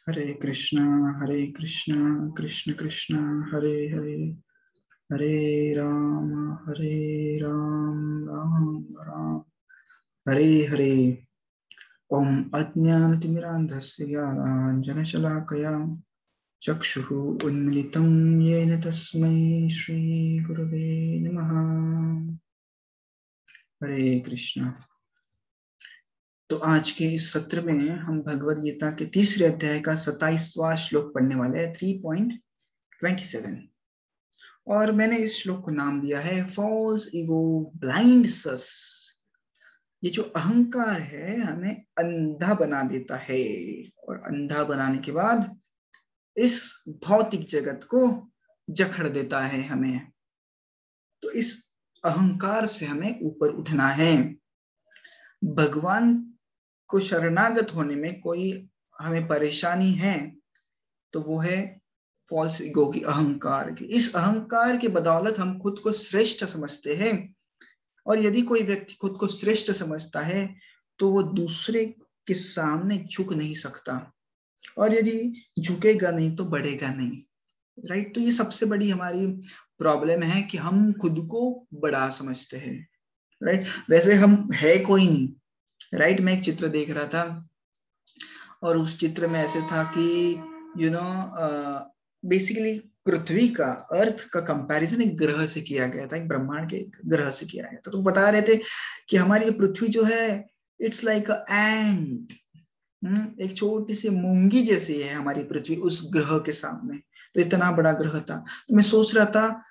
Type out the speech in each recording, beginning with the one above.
हरे कृष्णा कृष्ण कृष्ण हरे हरे, हरे राम राम राम हरे हरे। ओम अज्ञानतिमिरान्धस्य ज्ञानाञ्जनशलाकया चक्षुः उन्मिलितं येन तस्मै श्रीगुरवे नमः। हरे कृष्णा। तो आज के इस सत्र में हम भगवद गीता के तीसरे अध्याय का 27वां श्लोक पढ़ने वाले हैं, 3.27। और मैंने इस श्लोक को नाम दिया है फॉल्स ईगो ब्लाइंड सस। ये जो अहंकार है हमें अंधा बना देता है, और अंधा बनाने के बाद इस भौतिक जगत को जकड़ देता है हमें। तो इस अहंकार से हमें ऊपर उठना है। भगवान को शरणागत होने में कोई हमें परेशानी है तो वो है फॉल्स ईगो की, अहंकार की। इस अहंकार के बदौलत हम खुद को श्रेष्ठ समझते हैं, और यदि कोई व्यक्ति खुद को श्रेष्ठ समझता है तो वो दूसरे के सामने झुक नहीं सकता, और यदि झुकेगा नहीं तो बढ़ेगा नहीं। राइट। तो ये सबसे बड़ी हमारी प्रॉब्लम है कि हम खुद को बड़ा समझते हैं। राइट। वैसे हम है कोई नहीं। राइट। मैं एक चित्र देख रहा था और उस चित्र में ऐसे था कि बेसिकली पृथ्वी का, अर्थ का कंपैरिजन एक ग्रह से किया गया था, एक ब्रह्मांड के ग्रह से किया गया था। तो बता रहे थे कि हमारी पृथ्वी जो है इट्स लाइक अ एंट, एक छोटी सी मूंगी जैसी है हमारी पृथ्वी उस ग्रह के सामने। तो इतना बड़ा ग्रह था। तो मैं सोच रहा था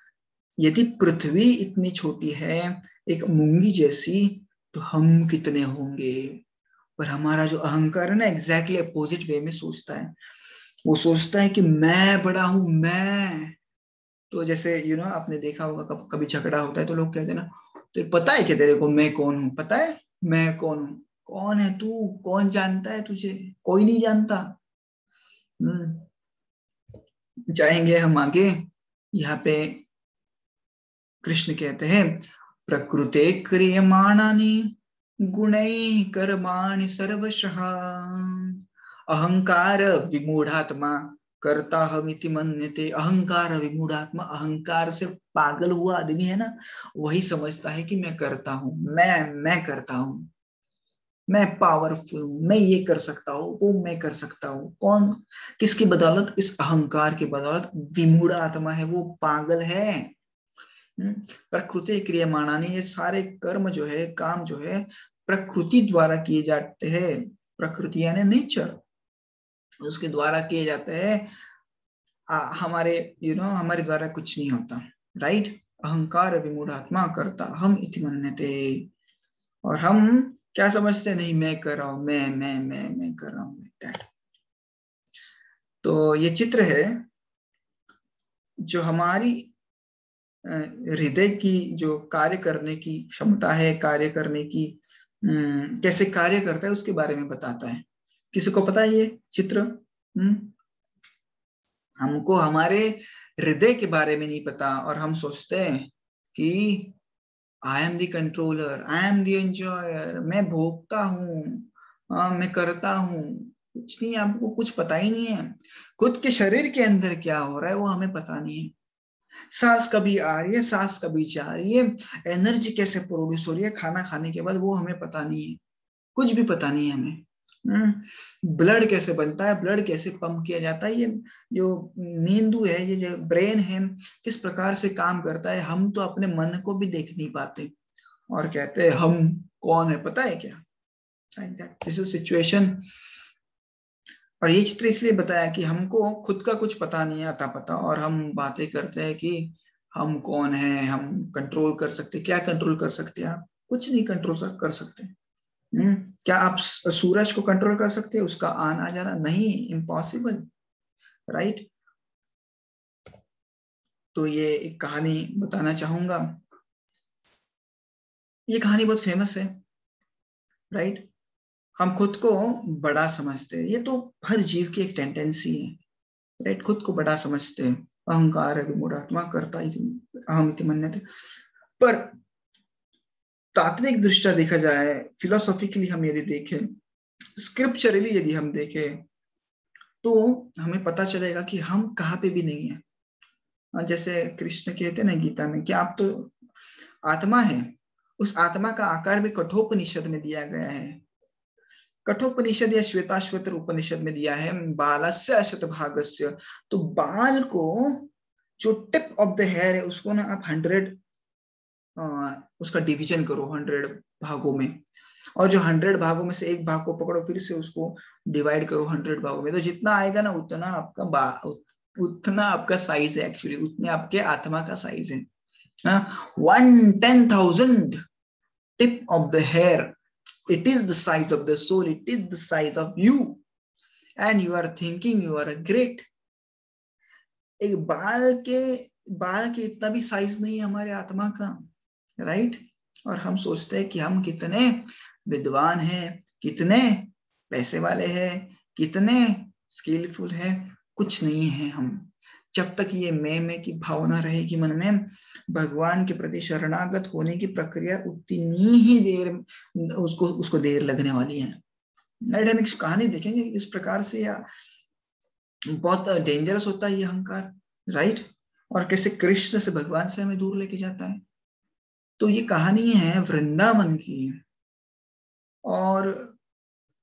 यदि पृथ्वी इतनी छोटी है, एक मूंगी जैसी, तो हम कितने होंगे। पर हमारा जो अहंकार है ना, एग्जैक्टली अपोजिट वे में सोचता है। वो सोचता है कि मैं बड़ा हूं, मैं। तो जैसे आपने देखा होगा कभी झगड़ा होता है तो लोग कहते हैं ना, तो पता है क्या तेरे को मैं कौन हूं, पता है मैं कौन हूं। कौन है तू, कौन जानता है तुझे, कोई नहीं जानता। जाएंगे हम आगे। यहाँ पे कृष्ण कहते हैं प्रकृते क्रियमाणानि गुणैः कर्माणि सर्वशः अहंकार विमूढ़ात्मा करता हमिति मन्यते। अहंकार विमूढ़ात्मा, अहंकार से पागल हुआ आदमी है ना, वही समझता है कि मैं करता हूं, मैं करता हूं, मैं पावरफुल हूं, मैं ये कर सकता हूं, वो मैं कर सकता हूं। कौन, किसकी बदौलत? इस अहंकार की बदौलत। विमूढ़ आत्मा है वो, पागल है। प्रकृति क्रियमाणानि, ये सारे कर्म जो है, काम जो है, प्रकृति द्वारा किए जाते हैं। प्रकृति यानी नेचर, उसके द्वारा किए जाते हैं। हमारे हमारे द्वारा कुछ नहीं होता। राइट। अहंकार विमूढ़ात्मा करता हम इति मन्यते। और हम क्या समझते हैं? नहीं, मैं कर रहा हूं, मैं कर रहा हूं। तो ये चित्र है जो हमारी हृदय की जो कार्य करने की क्षमता है, कार्य करने की कैसे कार्य करता है उसके बारे में बताता है। किसी को पता है ये चित्र? हमको हमारे हृदय के बारे में नहीं पता, और हम सोचते हैं कि I am the controller, I am the enjoyer, मैं भोगता हूँ, मैं करता हूँ। कुछ नहीं, आपको कुछ पता ही नहीं है। खुद के शरीर के अंदर क्या हो रहा है वो हमें पता नहीं है। सांस कभी आ रही है, सांस कभी जा रही है, एनर्जी कैसे प्रोड्यूस हो रही है खाना खाने के बाद, वो हमें पता नहीं है। कुछ भी पता नहीं है हमें। ब्लड कैसे बनता है, ब्लड कैसे पंप किया जाता है, ये जो नींदू है, ये जो ब्रेन है, किस प्रकार से काम करता है, हम तो अपने मन को भी देख नहीं पाते और कहते हैं हम कौन है, पता है क्या? This is situation. और ये चित्र इसलिए बताया कि हमको खुद का कुछ पता नहीं है, अता पता, और हम बातें करते हैं कि हम कौन हैं, हम कंट्रोल कर सकते। क्या कंट्रोल कर सकते हैं आप? कुछ नहीं कंट्रोल कर सकते। क्या आप सूरज को कंट्रोल कर सकते हैं, उसका आना जाना? नहीं, इम्पॉसिबल। राइट। तो ये एक कहानी बताना चाहूंगा। ये कहानी बहुत फेमस है। राइट। हम खुद को बड़ा समझते हैं, ये तो हर जीव की एक टेंडेंसी है। राइट। खुद को बड़ा समझते हैं। अहंकार है विमूढ़ात्मा करता अहम इति मन्यते। पर तात्विक दृष्टया देखा जाए, फिलोसॉफिकली हम यदि देखें, स्क्रिप्चरली यदि हम देखें, तो हमें पता चलेगा कि हम कहाँ पे भी नहीं है। जैसे कृष्ण कहते हैं ना गीता में कि आप तो आत्मा है, उस आत्मा का आकार भी कठोपनिषद में दिया गया है। कठोपनिषद या श्वेताश्वतर उपनिषद में दिया है बालस्य अशतभागस्य। तो बाल को जो टिप ऑफ द हेयर है उसको ना आप 100 उसका डिवीजन करो 100 भागों में, और जो 100 भागों में से एक भाग को पकड़ो, फिर से उसको डिवाइड करो 100 भागों में, तो जितना आएगा ना उतना आपका साइज है, एक्चुअली उतने आपके आत्मा का साइज है। 1/10,000 tip of the hair, it is the size of the soul, it is the size of you, and you are thinking you are a great। एक बाल के इतना भी साइज नहीं है हमारे आत्मा का, राइट। और हम सोचते हैं कि हम कितने विद्वान हैं, कितने पैसे वाले हैं, कितने स्किलफुल हैं। कुछ नहीं है हम। जब तक ये मैं की भावना रहेगी मन में, भगवान के प्रति शरणागत होने की प्रक्रिया उतनी ही देर उसको देर लगने वाली है। हम एक कहानी देखेंगे इस प्रकार से, या बहुत डेंजरस होता है ये अहंकार, राइट, और कैसे कृष्ण से भगवान से हमें दूर लेके जाता है। तो ये कहानी है वृंदावन की, और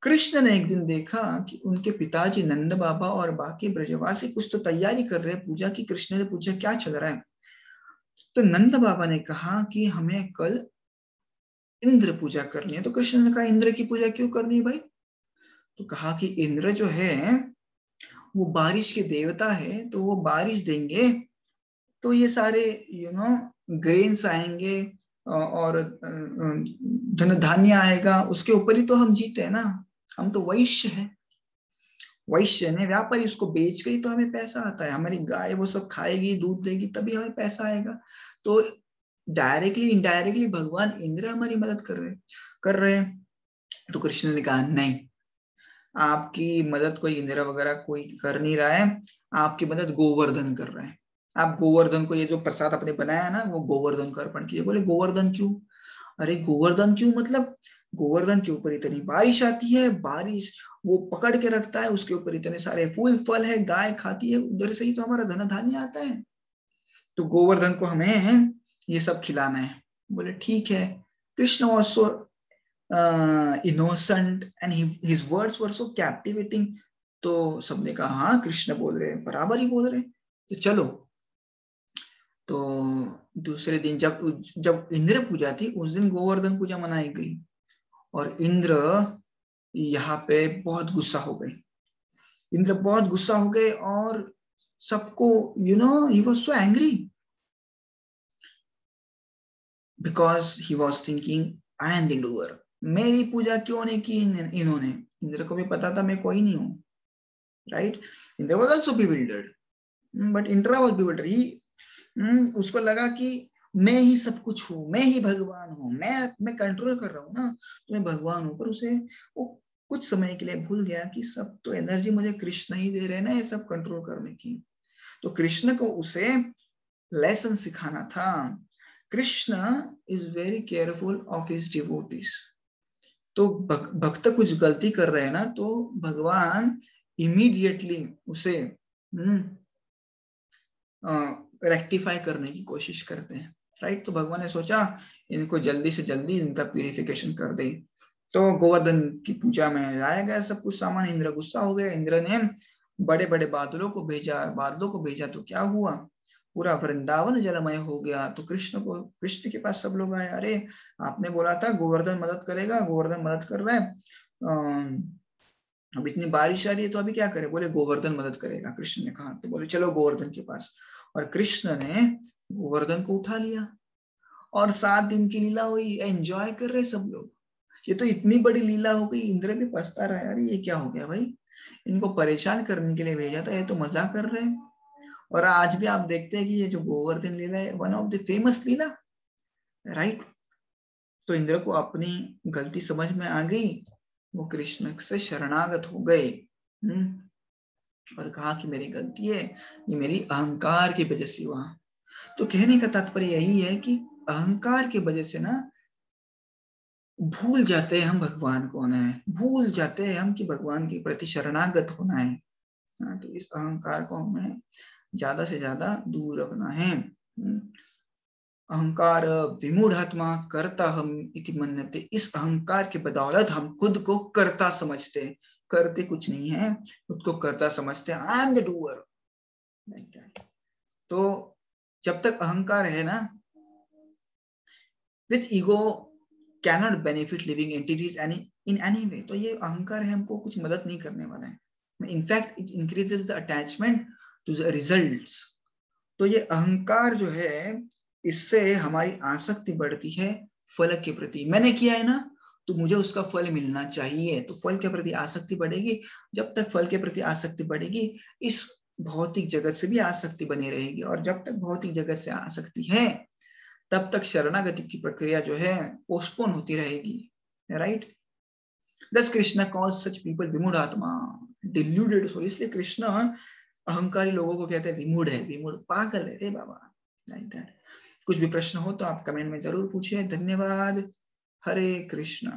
कृष्ण ने एक दिन देखा कि उनके पिताजी नंद बाबा और बाकी ब्रजवासी कुछ तो तैयारी कर रहे हैं पूजा की। कृष्ण ने पूछा क्या चल रहा है, तो नंद बाबा ने कहा कि हमें कल इंद्र पूजा करनी है। तो कृष्ण ने कहा इंद्र की पूजा क्यों करनी है भाई? तो कहा कि इंद्र जो है वो बारिश के देवता है, तो वो बारिश देंगे तो ये सारे ग्रेन्स आएंगे और धन धान्य आएगा, उसके ऊपर ही तो हम जीते हैं ना। हम तो वैश्य है, वैश्य ने व्यापारी उसको बेच गई तो हमें पैसा आता है। हमारी गाय वो सब खाएगी, दूध देगी, तभी हमें पैसा आएगा। तो डायरेक्टली इनडायरेक्टली भगवान इंद्र हमारी मदद कर रहे हैं। तो कृष्ण ने कहा नहीं, आपकी मदद कोई इंद्र वगैरह कोई कर नहीं रहा है, आपकी मदद गोवर्धन कर रहा है। आप गोवर्धन को ये जो प्रसाद आपने बनाया ना, वो गोवर्धन को अर्पण किए। बोले गोवर्धन क्यों? अरे गोवर्धन क्यों मतलब गोवर्धन के ऊपर इतनी बारिश आती है, बारिश वो पकड़ के रखता है, उसके ऊपर इतने सारे फूल फल है, गाय खाती है, उधर से ही तो हमारा धन धान्य आता है। तो गोवर्धन को हमें ये सब खिलाना है। बोले ठीक है। Krishna also innocent and his words were so captivating। तो सबने कहा हाँ कृष्ण बोल रहे हैं, बराबर ही बोल रहे हैं, तो चलो। तो दूसरे दिन जब इंद्र पूजा थी, उस दिन गोवर्धन पूजा मनाई गई, और इंद्र यहाँ पे बहुत गुस्सा हो गए। इंद्र बहुत गुस्सा हो गए और सबको he was so angry because he was thinking I am the doer। मेरी पूजा क्यों नहीं की इन्होंने? इंद्र को भी पता था मैं कोई नहीं हूं, right. Indra was also bewildered, but Indra was bewildered। उसको लगा कि मैं ही सब कुछ हूँ, मैं ही भगवान हूँ, मैं कंट्रोल कर रहा हूँ ना, तो मैं भगवान हूँ। पर उसे वो कुछ समय के लिए भूल गया कि सब तो एनर्जी मुझे कृष्ण ही दे रहे हैं ना ये सब कंट्रोल करने की। तो कृष्ण को उसे लेसन सिखाना था। Krishna is very careful of his devotees. तो भक्त कुछ गलती कर रहे हैं ना, तो भगवान इमीडिएटली उसे रेक्टिफाई करने की कोशिश करते हैं, राइट। तो भगवान ने सोचा इनको जल्दी से जल्दी इनका प्यूरिफिकेशन कर दे। तो गोवर्धन की पूजा में लाया गया सब कुछ सामान। इंद्र गुस्सा हो गया, इंद्र ने बड़े बड़े बादलों को भेजा। तो क्या हुआ, पूरा वृंदावन जलमय हो गया। तो कृष्ण के पास सब लोग आए, अरे आपने बोला था गोवर्धन मदद करेगा, गोवर्धन मदद कर रहा है, अब इतनी बारिश आ रही है तो अभी क्या करें? बोले गोवर्धन मदद करेगा। कृष्ण ने कहा, तो बोले चलो गोवर्धन के पास। और कृष्ण ने गोवर्धन को उठा लिया और 7 दिन की लीला हुई, एंजॉय कर रहे सब लोग। ये तो इतनी बड़ी लीला हो गई, इंद्र भी पछता रहा, यार ये क्या हो गया भाई, इनको परेशान करने के लिए भेजा था, ये तो मजाक कर रहे हैं। और आज भी आप देखते हैं कि ये जो गोवर्धन लीला है one of the famous Leela, right. तो इंद्र को अपनी गलती समझ में आ गई, वो कृष्ण से शरणागत हो गए और कहा कि मेरी गलती है, ये मेरी अहंकार की वजह से हुआ। तो कहने का तात्पर्य यही है कि अहंकार की वजह से ना भूल जाते हैं हम भगवान को होना है, भूल जाते हैं हम कि भगवान के प्रति शरणागत होना है, तो इस अहंकार को हमें ज्यादा से ज्यादा दूर रखना है। अहंकार विमूढ़ात्मा कर्ता हम इति मन्यते, इस अहंकार के बदौलत हम खुद को कर्ता समझते हैं, करते कुछ नहीं है, खुद को कर्ता समझते हैं, आई एम द डूअर। तो जब तक अहंकार है ना, with ego cannot benefit living entities in any way, तो ये अहंकार है हमको कुछ मदद नहीं करने वाला है। In fact it increases the attachment to the results. तो ये अहंकार जो है, इससे हमारी आसक्ति बढ़ती है फल के प्रति। मैंने किया है ना, तो मुझे उसका फल मिलना चाहिए, तो फल के प्रति आसक्ति बढ़ेगी। जब तक फल के प्रति आसक्ति बढ़ेगी, इस भौतिक जगत से भी आसक्ति बनी रहेगी, और जब तक भौतिक जगत से आसक्ति है, तब तक शरणागति की प्रक्रिया जो है पोस्टपोन होती रहेगी, right. Thus Krishna calls such people विमूढ़ात्मा, deluded soul। इसलिए कृष्ण अहंकारी लोगों को कहते हैं विमूढ़ है, विमूढ़ पागल है रे बाबा, लाइक दैट। कुछ भी प्रश्न हो तो आप कमेंट में जरूर पूछिए। धन्यवाद। हरे कृष्णा।